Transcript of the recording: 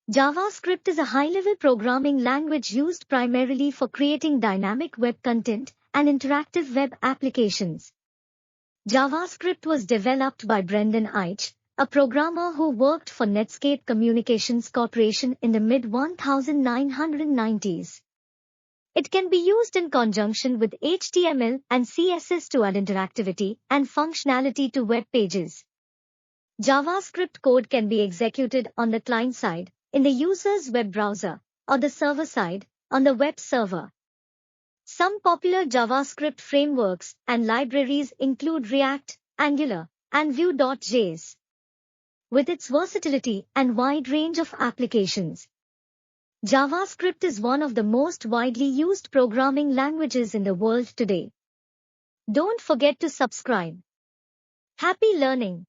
JavaScript is a high-level programming language used primarily for creating dynamic web content and interactive web applications. JavaScript was developed by Brendan Eich, a programmer who worked for Netscape Communications Corporation in the mid-1990s. It can be used in conjunction with HTML and CSS to add interactivity and functionality to web pages. JavaScript code can be executed on the client side, in the user's web browser, or the server side, on the web server. Some popular JavaScript frameworks and libraries include React, Angular, and Vue.js. With its versatility and wide range of applications, JavaScript is one of the most widely used programming languages in the world today. Don't forget to subscribe. Happy learning!